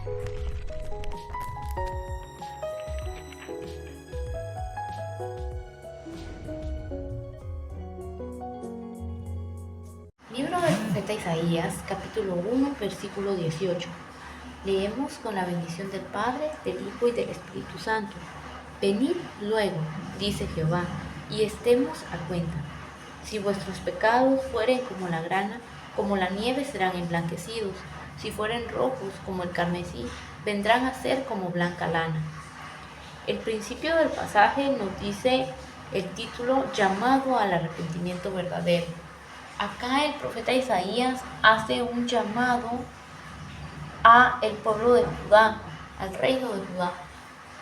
Libro del profeta Isaías, capítulo 1, versículo 18. Leemos con la bendición del Padre, del Hijo y del Espíritu Santo. Venid luego, dice Jehová, y estemos a cuenta. Si vuestros pecados fueren como la grana, como la nieve serán emblanquecidos. Si fueren rojos como el carmesí, vendrán a ser como blanca lana. El principio del pasaje nos dice el título Llamado al arrepentimiento verdadero. Acá el profeta Isaías hace un llamado a el pueblo de Judá, al reino de Judá,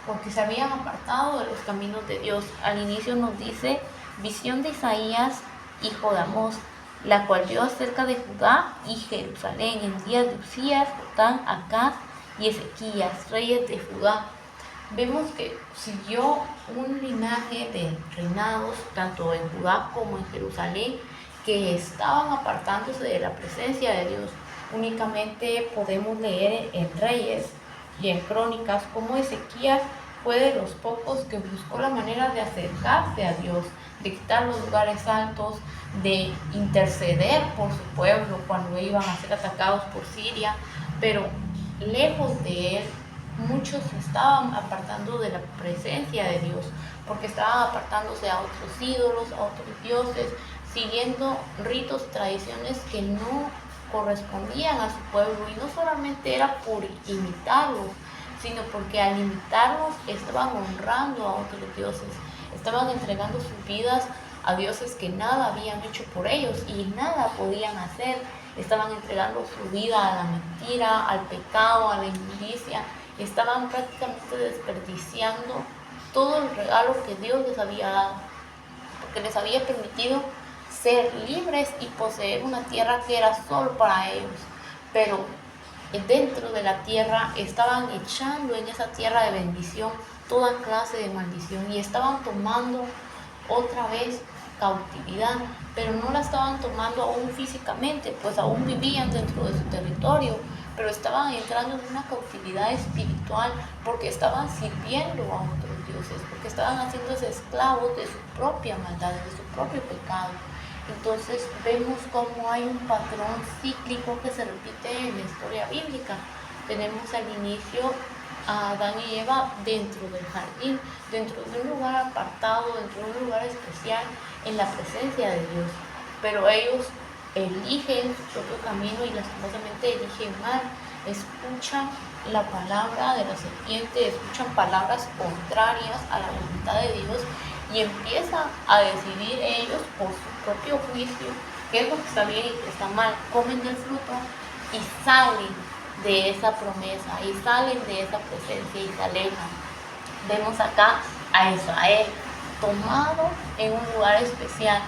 porque se habían apartado de los caminos de Dios. Al inicio nos dice visión de Isaías, hijo de Amós, la cual vio acerca de Judá y Jerusalén en días de Usías, Jotán, Acaz y Ezequías, reyes de Judá. Vemos que siguió un linaje de reinados, tanto en Judá como en Jerusalén, que estaban apartándose de la presencia de Dios. Únicamente podemos leer en Reyes y en Crónicas cómo Ezequías fue de los pocos que buscó la manera de acercarse a Dios, de quitar los lugares altos, de interceder por su pueblo cuando iban a ser atacados por Siria, pero lejos de él, muchos estaban apartando de la presencia de Dios, porque estaban apartándose a otros ídolos, a otros dioses, siguiendo ritos, tradiciones que no correspondían a su pueblo, y no solamente era por imitarlos, sino porque al imitarlos estaban honrando a otros dioses, estaban entregando sus vidas a dioses que nada habían hecho por ellos y nada podían hacer. Estaban entregando su vida a la mentira, al pecado, a la inmundicia. Estaban prácticamente desperdiciando todo el regalo que Dios les había dado, porque les había permitido ser libres y poseer una tierra que era solo para ellos. Pero dentro de la tierra estaban echando en esa tierra de bendición toda clase de maldición y estaban tomando otra vez cautividad, pero no la estaban tomando aún físicamente, pues aún vivían dentro de su territorio, pero estaban entrando en una cautividad espiritual porque estaban sirviendo a otros dioses, porque estaban haciéndose esclavos de su propia maldad, de su propio pecado. Entonces vemos cómo hay un patrón cíclico que se repite en la historia bíblica. Tenemos al inicio a Adán y Eva dentro del jardín, dentro de un lugar apartado, dentro de un lugar especial, en la presencia de Dios. Pero ellos eligen su propio camino y lastimosamente eligen mal. Escuchan la palabra de la serpiente, escuchan palabras contrarias a la voluntad de Dios y empiezan a decidir ellos por su propio juicio qué es lo que está bien y qué está mal. Comen del fruto y salen de esa promesa y salen de esa presencia y se alejan. Vemos acá a Israel tomado en un lugar especial,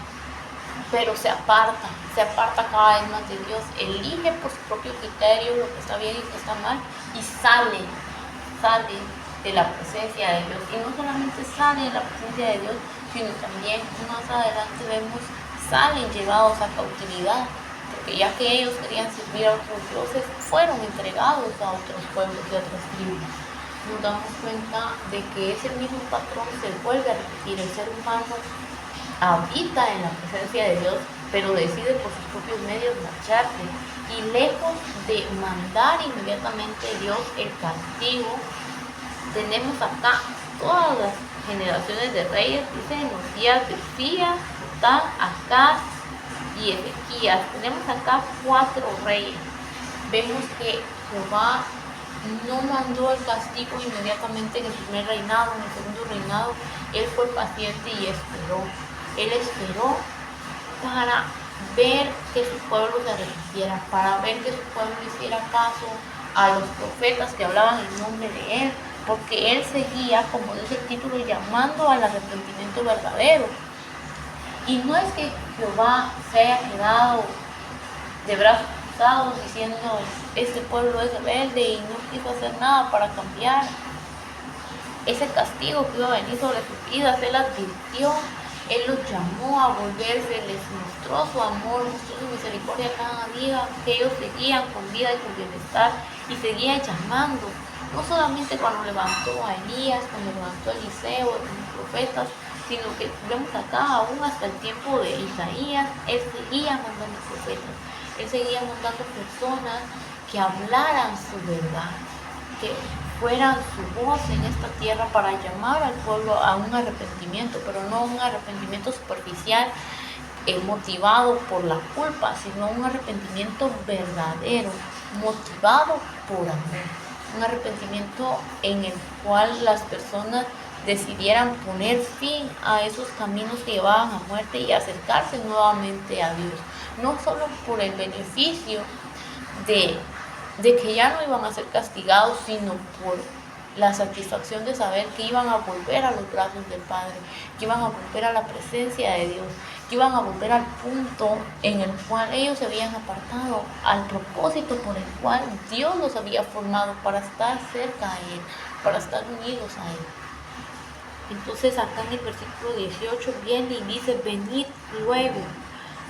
pero se aparta cada vez más de Dios, elige por su propio criterio lo que está bien y que está mal y sale de la presencia de Dios. Y no solamente sale de la presencia de Dios, sino también más adelante vemos salen llevados a cautividad, porque ya que ellos querían servir a otros dioses, fueron entregados a otros pueblos y otras tribus. Nos damos cuenta de que ese mismo patrón se vuelve a repetir. El ser humano habita en la presencia de Dios, pero decide por sus propios medios marcharse, y lejos de mandar inmediatamente Dios el castigo, tenemos acá todas las generaciones de reyes, dice en los días de Usías, Jotán, Acaz y Ezequías. Tenemos acá 4 reyes. Vemos que Jehová no mandó el castigo inmediatamente en el primer reinado, en el segundo reinado. Él fue paciente y esperó. Él esperó para ver que su pueblo se arrepintiera, para ver que su pueblo hiciera caso a los profetas que hablaban en nombre de él, porque él seguía, como dice el título, llamando al arrepentimiento verdadero. Y no es que Jehová se haya quedado de brazos cruzados diciendo este pueblo es rebelde y no quiso hacer nada para cambiar ese castigo que iba a venir sobre sus vidas. Él advirtió Él los llamó a volverse, les mostró su amor, mostró su misericordia cada día, que ellos seguían con vida y con bienestar y seguían llamando. No solamente cuando levantó a Elías, cuando levantó a Eliseo, a los profetas, sino que vemos acá aún hasta el tiempo de Isaías, él seguía mandando profetas, él seguía mandando personas que hablaran su verdad, que fueran su voz en esta tierra para llamar al pueblo a un arrepentimiento, pero no un arrepentimiento superficial motivado por la culpa, sino un arrepentimiento verdadero, motivado por amor, un arrepentimiento en el cual las personas decidieran poner fin a esos caminos que llevaban a muerte y acercarse nuevamente a Dios, no solo por el beneficio de que ya no iban a ser castigados, sino por la satisfacción de saber que iban a volver a los brazos del Padre, que iban a volver a la presencia de Dios, que iban a volver al punto en el cual ellos se habían apartado, al propósito por el cual Dios los había formado para estar cerca a Él, para estar unidos a Él. Entonces acá en el versículo 18 viene y dice, venid luego.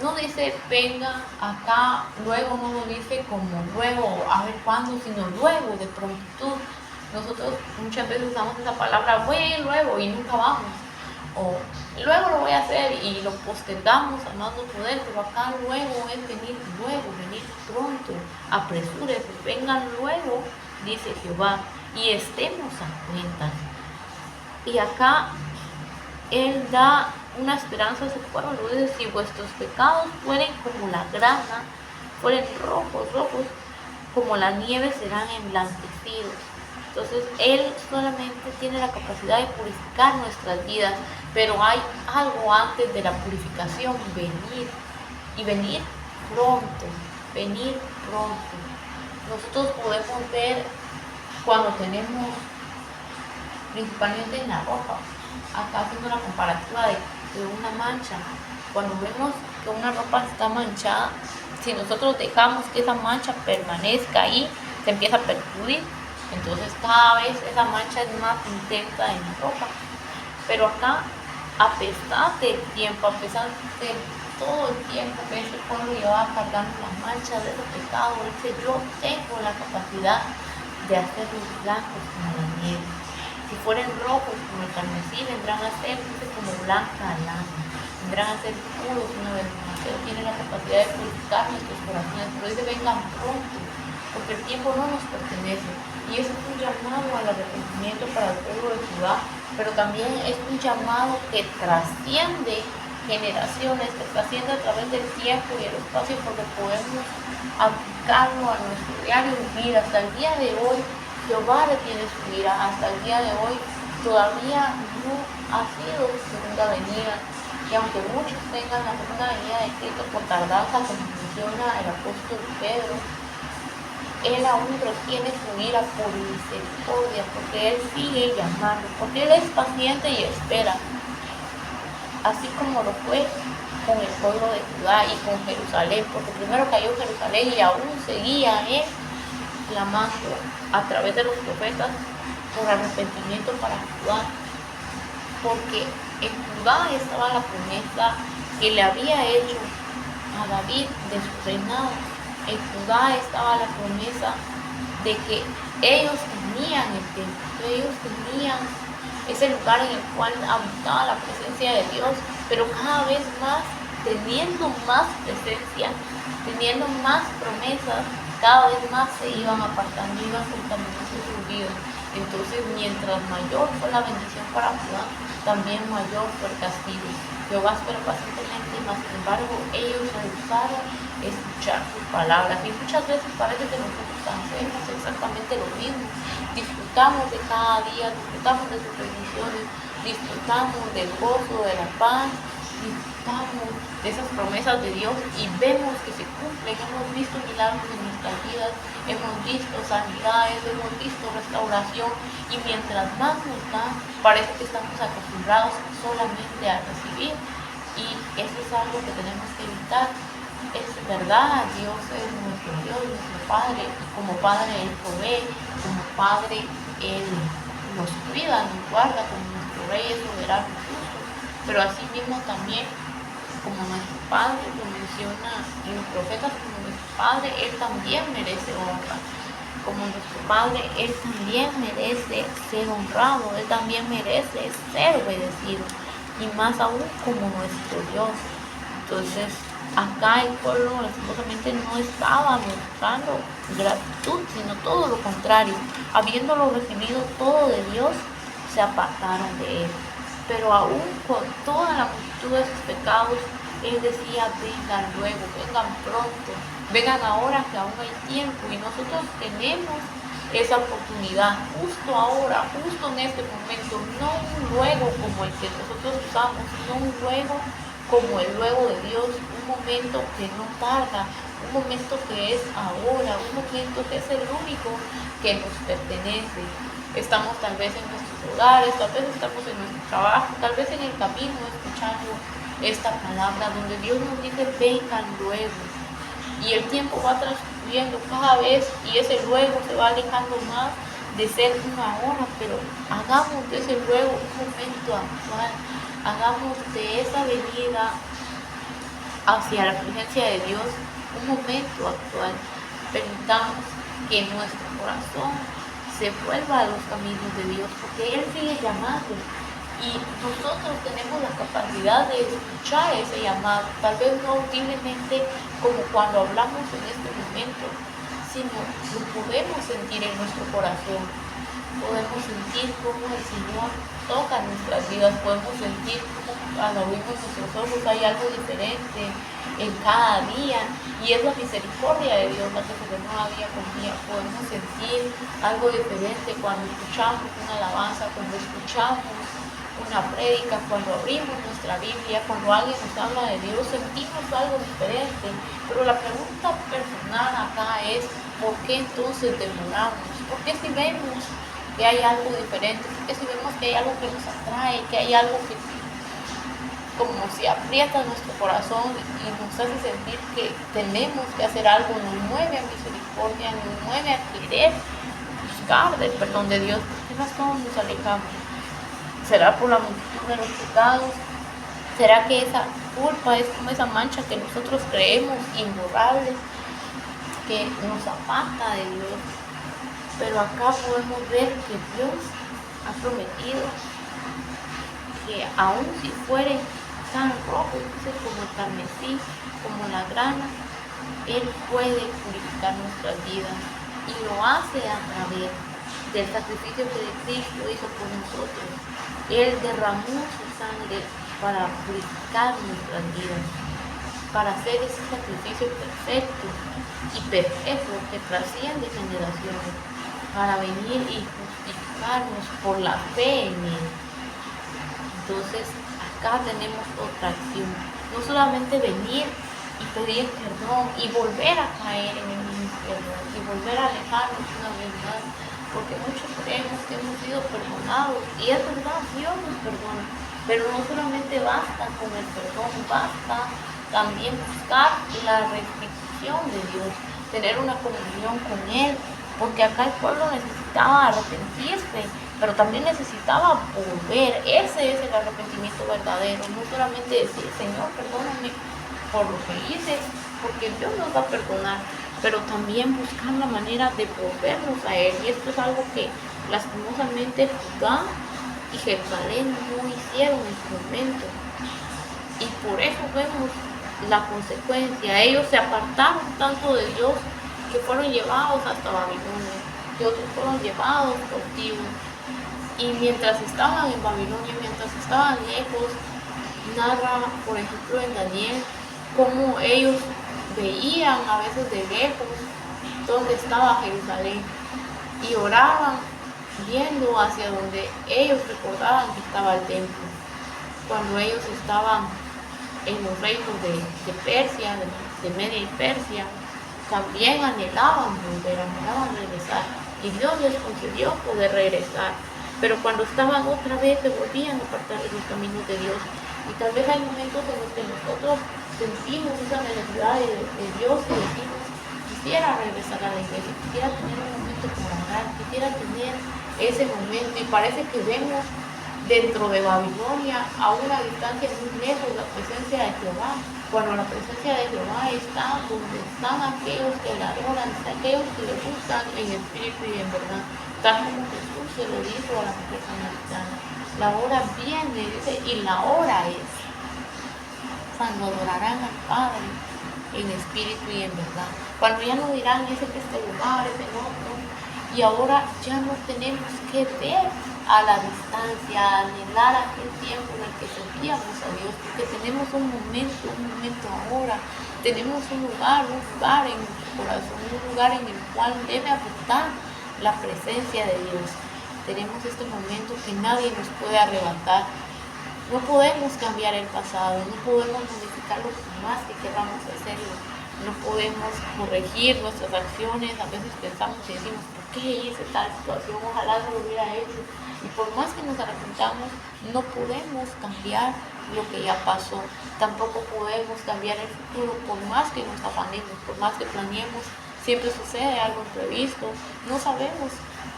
No dice venga acá, luego no lo dice como luego, a ver cuándo, sino luego, de prontitud. Nosotros muchas veces usamos esa palabra, voy a ir luego y nunca vamos. O luego lo voy a hacer y lo postergamos a más no poder, pero acá luego es venir luego, venir pronto, apresúrese, vengan luego, dice Jehová, y estemos a cuentas. Y acá Él da una esperanza a su pueblo. Dice, si vuestros pecados fueren como la grana, fueren rojos, como la nieve serán emblanquecidos. Entonces, Él solamente tiene la capacidad de purificar nuestras vidas, pero hay algo antes de la purificación, venir, y venir pronto, venir pronto. Nosotros podemos ver cuando tenemos, principalmente en la ropa, acá haciendo la comparativa de una mancha, cuando vemos que una ropa está manchada, si nosotros dejamos que esa mancha permanezca ahí, se empieza a percudir, entonces cada vez esa mancha es más intensa en la ropa. Pero acá, a pesar del tiempo, a pesar de todo el tiempo que ese pueblo llevaba cargando la mancha de ese pecado, dice, yo tengo la capacidad de hacerlos blancos como la nieve. Si fueren rojos como el carmesí, vendrán a ser como blanca lana, vendrán a ser puros una vez más. Él tiene la capacidad de purificar nuestros corazones, pero dice vengan pronto, porque el tiempo no nos pertenece. Y eso es un llamado al arrepentimiento para el pueblo de Judá, pero también es un llamado que trasciende generaciones, que trasciende a través del tiempo y el espacio, porque podemos aplicarlo a nuestro diario vivir. Hasta el día de hoy Jehová retiene su ira, hasta el día de hoy todavía no ha sido su segunda venida, y aunque muchos tengan la segunda venida de Cristo por tardanza, como menciona el apóstol Pedro, Él aún retiene su ira por misericordia, porque Él sigue llamando, porque Él es paciente y espera, así como lo fue con el pueblo de Judá y con Jerusalén, porque primero cayó Jerusalén y aún seguía Él clamando a través de los profetas por arrepentimiento para Judá, porque en Judá estaba la promesa que le había hecho a David de su reinado. En Judá estaba la promesa de que ellos tenían el templo, ellos tenían ese lugar en el cual habitaba la presencia de Dios, pero cada vez más, teniendo más presencia, teniendo más promesas, cada vez más se iban apartando, iban contaminando sus vidas. Entonces, mientras mayor fue la bendición para Judá, también mayor fue el castigo. Jehová esperó pacientemente, mas sin embargo ellos rehusaron escuchar sus palabras. Y muchas veces parece que nosotros hacemos exactamente lo mismo. Disfrutamos de cada día, disfrutamos de sus bendiciones, disfrutamos del gozo, de la paz, disfrutamos de esas promesas de Dios y vemos que se cumplen. Hemos visto milagros en nuestras vidas, hemos visto sanidades, hemos visto restauración, y mientras más nos da, parece que estamos acostumbrados solamente a recibir, y eso es algo que tenemos que evitar. Es verdad, Dios es nuestro Dios, nuestro Padre, y como Padre Él provee, como Padre Él nos cuida, nos guarda, como nuestro Rey es soberano y justo. pero así mismo también, como nuestro Padre lo menciona en los profetas, como nuestro Padre, Él también merece honra. Como nuestro Padre, Él también merece ser honrado, Él también merece ser obedecido, y más aún como nuestro Dios. Entonces, acá el pueblo lastimosamente no estaba mostrando gratitud, sino todo lo contrario. Habiéndolo recibido todo de Dios, se apartaron de Él. Pero aún con toda la multitud de sus pecados, Él decía, vengan luego, vengan pronto, vengan ahora que aún hay tiempo. Y nosotros tenemos esa oportunidad justo ahora, justo en este momento, no un luego como el que nosotros usamos, sino un luego como el luego de Dios, un momento que no tarda, un momento que es ahora, un momento que es el único que nos pertenece. Estamos tal vez en nuestros hogares, tal vez estamos en nuestro trabajo, tal vez en el camino escuchando esta palabra donde Dios nos dice vengan luego, y el tiempo va transcurriendo cada vez y ese luego se va alejando más de ser una hora, pero hagamos de ese luego un momento actual, hagamos de esa venida hacia la presencia de Dios un momento actual. Permitamos que nuestro corazón se vuelva a los caminos de Dios, porque Él sigue llamando y nosotros tenemos la capacidad de escuchar ese llamado, tal vez no audiblemente como cuando hablamos en este momento, sino lo podemos sentir en nuestro corazón, podemos sentir cómo el Señor toca nuestras vidas, podemos sentir cómo cuando abrimos nuestros ojos hay algo diferente en cada día, y es la misericordia de Dios la que se renueva día con día. Podemos sentir algo diferente cuando escuchamos una alabanza, cuando escuchamos una prédica, cuando abrimos nuestra Biblia, cuando alguien nos habla de Dios, sentimos algo diferente. Pero la pregunta personal acá es, ¿por qué entonces demoramos? ¿Por qué si vemos que hay algo diferente? ¿Por qué si vemos que hay algo que nos atrae, que hay algo que como si aprieta nuestro corazón y nos hace sentir que tenemos que hacer algo, nos mueve a misericordia, nos mueve a querer buscar del perdón de Dios? ¿Por qué razón nos alejamos? ¿Será por la multitud de los pecados? ¿Será que esa culpa es como esa mancha que nosotros creemos imborrable, que nos aparta de Dios? Pero acá podemos ver que Dios ha prometido que aun si fuere tan rojo, como el carmesí, como la grana, Él puede purificar nuestras vidas, y lo hace a través del sacrificio que Cristo hizo por nosotros. Él derramó su sangre para purificar nuestras vidas, para hacer ese sacrificio perfecto y perpetuo que trasciende generaciones, para venir y justificarnos por la fe en Él. Entonces, acá tenemos otra acción, no solamente venir y pedir perdón y volver a caer en el mismo error y volver a alejarnos una vez más, porque muchos creemos que hemos sido perdonados, y es verdad, Dios nos perdona, pero no solamente basta con el perdón, basta también buscar la restitución de Dios, tener una comunión con Él, porque acá el pueblo necesitaba arrepentirse, pero también necesitaba volver. Ese es el arrepentimiento verdadero, no solamente decir, Señor, perdóname por lo que hice, porque Dios nos va a perdonar, pero también buscar la manera de volvernos a Él. Y esto es algo que lastimosamente Judá y Jerusalén no hicieron en su momento, y por eso vemos la consecuencia. Ellos se apartaron tanto de Dios que fueron llevados hasta Babilonia, que otros fueron llevados cautivos, y mientras estaban en Babilonia, mientras estaban lejos, narra, por ejemplo, en Daniel, cómo ellos veían a veces de lejos dónde estaba Jerusalén y oraban viendo hacia donde ellos recordaban que estaba el templo. Cuando ellos estaban en los reinos de Persia, de Media y Persia, también anhelaban volver, anhelaban regresar, y Dios les concedió poder regresar. Pero cuando estaban otra vez, se volvían a apartar de los caminos de Dios. Y tal vez hay momentos en los que nosotros sentimos esa necesidad de Dios y decimos, quisiera regresar a la iglesia, quisiera tener un momento para orar, quisiera tener ese momento, y parece que vemos dentro de Babilonia, a una distancia muy lejos, la presencia de Jehová. Cuando la presencia de Jehová está donde están aquellos que le adoran, aquellos que le buscan en espíritu y en verdad. Tal como Jesús se lo dijo a la mujer samaritana. La hora viene, dice, y la hora es cuando adorarán al Padre en espíritu y en verdad. Cuando ya no dirán ese que este lugar, ese otro. Y ahora ya no tenemos que ver a la distancia, anhelar aquel tiempo en el que servíamos a Dios, porque tenemos un momento ahora. Tenemos un lugar en nuestro corazón, un lugar en el cual debe habitar la presencia de Dios. Tenemos este momento que nadie nos puede arrebatar. No podemos cambiar el pasado, no podemos modificarlo por más que queramos hacerlo. No podemos corregir nuestras acciones. A veces pensamos y decimos, ¿por qué hice tal situación? Ojalá no lo hubiera hecho. Y por más que nos arrepentamos, no podemos cambiar lo que ya pasó. Tampoco podemos cambiar el futuro, por más que nos afanemos, por más que planeemos. Siempre sucede algo imprevisto. No sabemos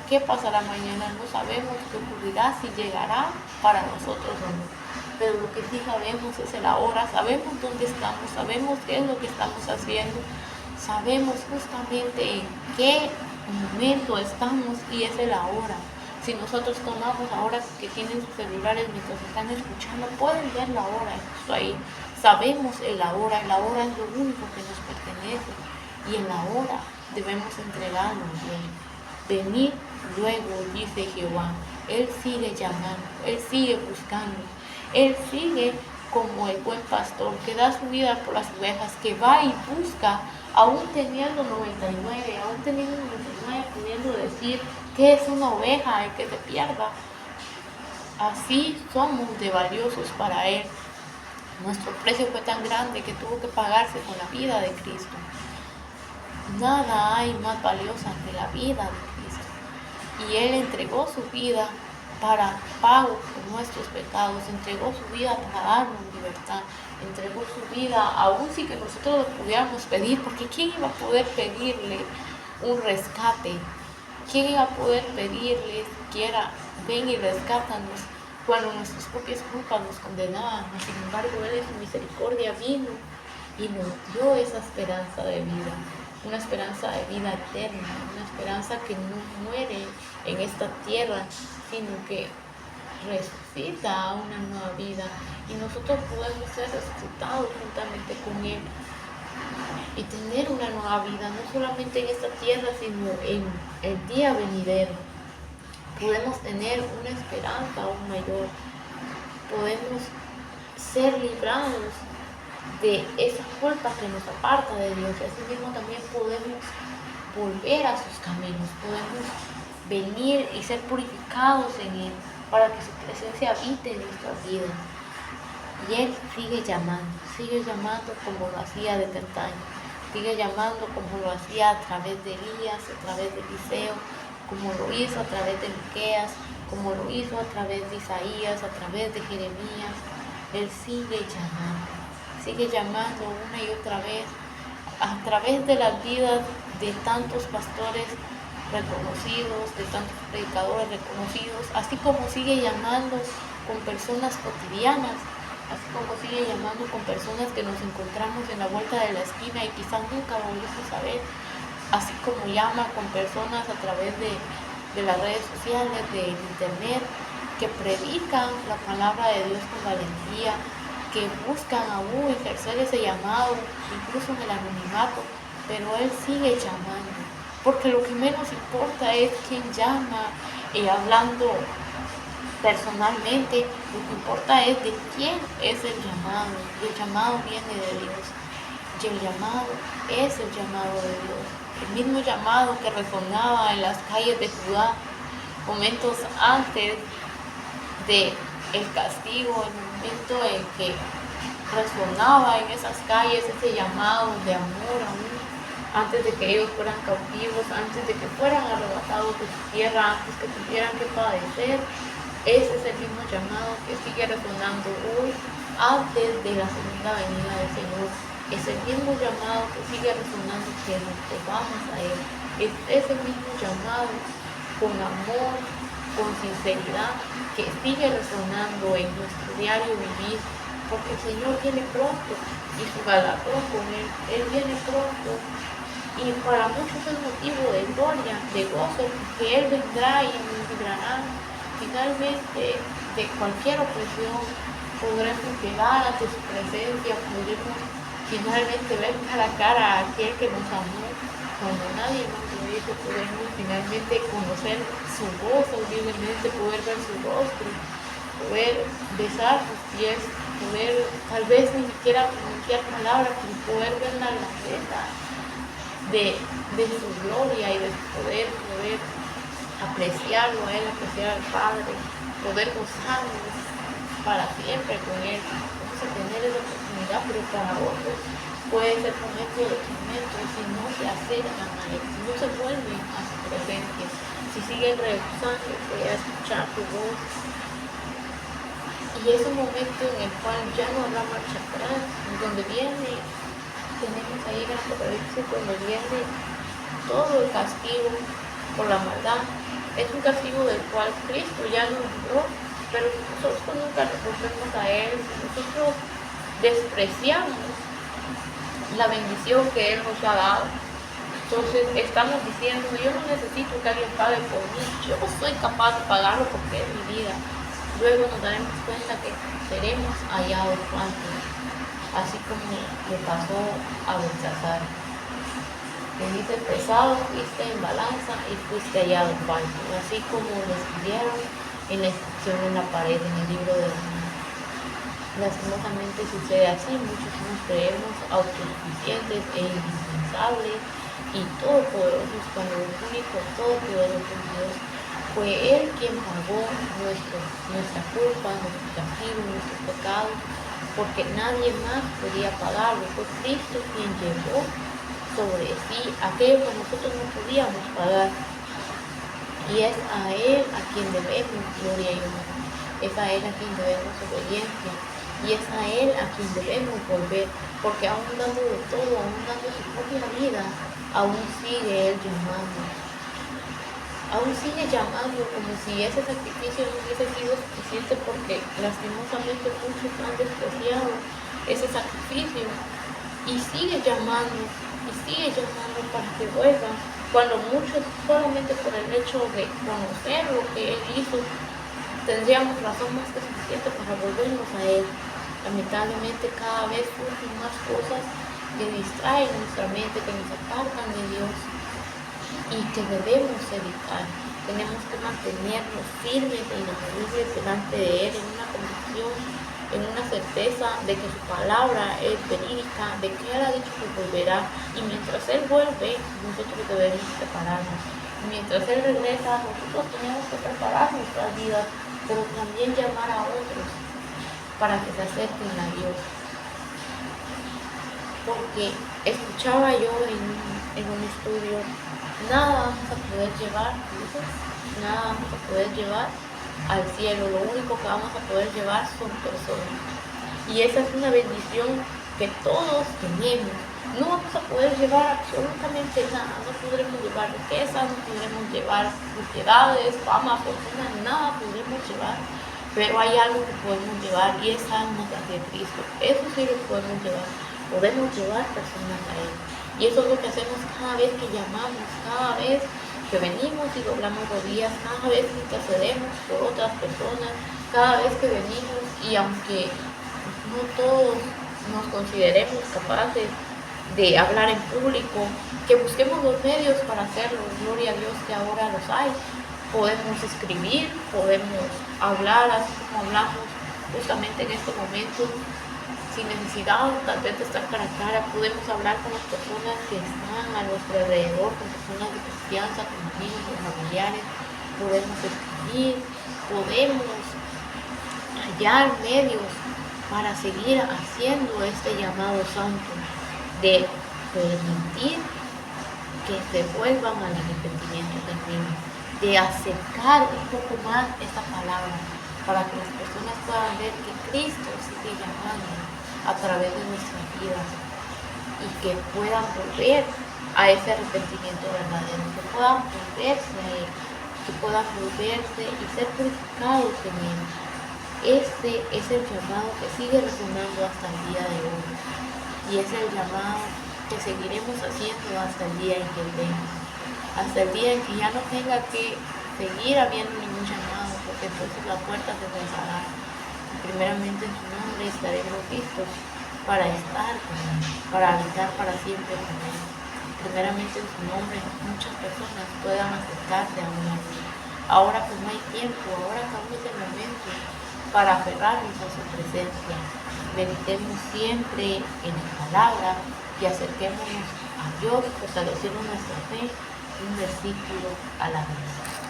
qué pasará mañana, no sabemos qué ocurrirá, si llegará para nosotros o no. Pero lo que sí sabemos es el ahora, sabemos dónde estamos, sabemos qué es lo que estamos haciendo, sabemos justamente en qué momento estamos y es el ahora. Si nosotros tomamos ahora que tienen sus celulares mientras están escuchando, pueden ver la hora justo ahí. Sabemos el ahora es lo único que nos pertenece y el ahora debemos entregarlo a Dios. Venid luego, dice Jehová. Él sigue llamando, Él sigue buscando, Él sigue como el buen pastor que da su vida por las ovejas, que va y busca, aún teniendo 99, pudiendo decir que es una oveja el que se pierda. Así somos de valiosos para Él. Nuestro precio fue tan grande que tuvo que pagarse con la vida de Cristo. Nada hay más valiosa que la vida de Cristo. Y Él entregó su vida para pago por nuestros pecados, entregó su vida para darnos libertad, entregó su vida, aún si que nosotros lo pudiéramos pedir, porque ¿quién iba a poder pedirle un rescate? ¿Quién iba a poder pedirle siquiera, ven y rescátanos, cuando nuestras propias culpas nos condenaban? Sin embargo, Él en su misericordia vino y nos dio esa esperanza de vida. Una esperanza de vida eterna, una esperanza que no muere en esta tierra, sino que resucita a una nueva vida. Y nosotros podemos ser resucitados juntamente con Él y tener una nueva vida, no solamente en esta tierra, sino en el día venidero. Podemos tener una esperanza aún mayor, podemos ser librados de esa culpa que nos aparta de Dios. Y así mismo también podemos volver a sus caminos, podemos venir y ser purificados en Él para que su presencia habite en nuestras vidas. Y Él sigue llamando como lo hacía de antaño, sigue llamando como lo hacía a través de Elías, a través de Eliseo, como lo hizo a través de Miqueas, como lo hizo a través de Isaías, a través de Jeremías. Él sigue llamando una y otra vez a través de las vidas de tantos pastores reconocidos, de tantos predicadores reconocidos, así como sigue llamando con personas cotidianas, así como sigue llamando con personas que nos encontramos en la vuelta de la esquina y quizás nunca volvemos a ver, así como llama con personas a través de las redes sociales, del internet, que predican la palabra de Dios con valentía, que buscan aún ejercer ese llamado, incluso en el anonimato, pero Él sigue llamando, porque lo que menos importa es quién llama, hablando personalmente, lo que importa es de quién es el llamado. El llamado viene de Dios, y el llamado es el llamado de Dios, el mismo llamado que resonaba en las calles de Judá momentos antes de el castigo, el momento en que resonaba en esas calles ese llamado de amor aún, antes de que ellos fueran cautivos, antes de que fueran arrebatados de su tierra, antes que tuvieran que padecer. Ese es el mismo llamado que sigue resonando hoy, antes de la segunda venida del Señor. Es el mismo llamado que sigue resonando, que nos vamos a Él. Es ese mismo llamado con amor, con sinceridad, que sigue resonando en nuestro diario vivir, porque el Señor viene pronto y su galardón con Él viene pronto. Y para muchos es motivo de gloria, de gozo, que Él vendrá y nos librará finalmente de cualquier opresión. Podremos llegar ante su presencia, podremos finalmente ver cara a cara a aquel que nos amó cuando nadie más lo hizo. Podremos finalmente conocer su voz audiblemente, poder ver su rostro, poder besar sus pies, poder tal vez ni siquiera pronunciar palabras, pero poder ver la grandeza de su gloria y de su poder apreciarlo a Él, apreciar al Padre, poder gozarnos para siempre con Él. Vamos a tener esa oportunidad, pero para otros puede ser momento de tormento si no se acercan a Él, si no se vuelven a su presencia, si siguen rehusando a escuchar su voz. Y es un momento en el cual ya no habrá marcha atrás, donde tenemos ahí en Apocalipsis, donde viene todo el castigo por la maldad. Es un castigo del cual Cristo ya nos libró, pero nosotros nunca recurrimos a Él, nosotros despreciamos la bendición que Él nos ha dado. Entonces estamos diciendo, yo no necesito que alguien pague por mí, yo soy capaz de pagarlo porque es mi vida. Luego nos daremos cuenta que seremos hallados faltos, así como le pasó a Belsasar. Le dice, pesado fuiste en balanza y fuiste hallado falto, así como lo escribieron en la inscripción en la pared en el libro de la vida. Lastimosamente sucede así, muchos nos creemos autosuficientes e indispensables y todopoderosos, cuando el único todopoderoso Dios fue Él quien pagó nuestra culpa, nuestro castigo, nuestros pecados, porque nadie más podía pagarlo. Fue Cristo quien llevó sobre sí aquello que nosotros no podíamos pagar. Y es a Él a quien debemos gloria y honor. Es a Él a quien debemos obediencia. Y es a Él a quien debemos volver. Porque aún dando de todo, aún dando su propia vida, aún sigue Él llamando. Aún sigue llamando como si ese sacrificio no hubiese sido suficiente, porque lastimosamente muchos han despreciado ese sacrificio. Y sigue llamando para que vuelvan, cuando muchos solamente por el hecho de conocer lo que Él hizo, tendríamos razón más que suficiente para volvernos a Él. Lamentablemente cada vez surgen más cosas que distraen nuestra mente, que nos apartan de Dios y que debemos evitar. Tenemos que mantenernos firmes e inamovibles delante de Él en una convicción, en una certeza de que su palabra es verídica, de que Él ha dicho que volverá, y mientras Él vuelve, nosotros debemos prepararnos. Y mientras Él regresa, nosotros tenemos que preparar nuestras vidas, pero también llamar a otros para que se acerquen a Dios. Porque escuchaba yo en un estudio, nada vamos a poder llevar al cielo, lo único que vamos a poder llevar son personas. Y esa es una bendición que todos tenemos. No vamos a poder llevar absolutamente nada, no podremos llevar riqueza, no podremos llevar propiedades, fama, fortuna, nada podremos llevar. Pero hay algo que podemos llevar y es almas hacia Cristo. Eso sí lo podemos llevar. Podemos llevar personas a Él. Y eso es lo que hacemos cada vez que llamamos, cada vez que venimos y doblamos rodillas, cada vez que intercedemos por otras personas, cada vez que venimos, y aunque no todos nos consideremos capaces de hablar en público, que busquemos los medios para hacerlo. Gloria a Dios que ahora los hay. Podemos escribir, podemos hablar así como hablamos justamente en este momento, sin necesidad tal vez de estar cara a cara. Podemos hablar con las personas que están a nuestro alrededor, con personas de confianza, con amigos, con familiares. Podemos escribir, podemos hallar medios para seguir haciendo este llamado santo de permitir que se vuelvan al arrepentimiento genuino, de acercar un poco más esta palabra para que las personas puedan ver que Cristo sigue llamando a través de nuestras vidas y que puedan volver a ese arrepentimiento verdadero, que puedan volverse a Él, que puedan volverse y ser purificados en Él. Este es el llamado que sigue resonando hasta el día de hoy, y es el llamado que seguiremos haciendo hasta el día en que Él venga, hasta el día en que ya no tenga que seguir habiendo ningún llamado, porque entonces la puerta se cerrará. Primeramente en su nombre estaremos listos para estar con Él, para habitar para siempre con Él. Primeramente en su nombre muchas personas puedan acercarse a Él. Ahora que no hay tiempo, ahora que aún es el momento para aferrarnos a su presencia. Meditemos siempre en su palabra y acerquémonos a Dios, fortaleciendo nuestra fe un versículo a la vez.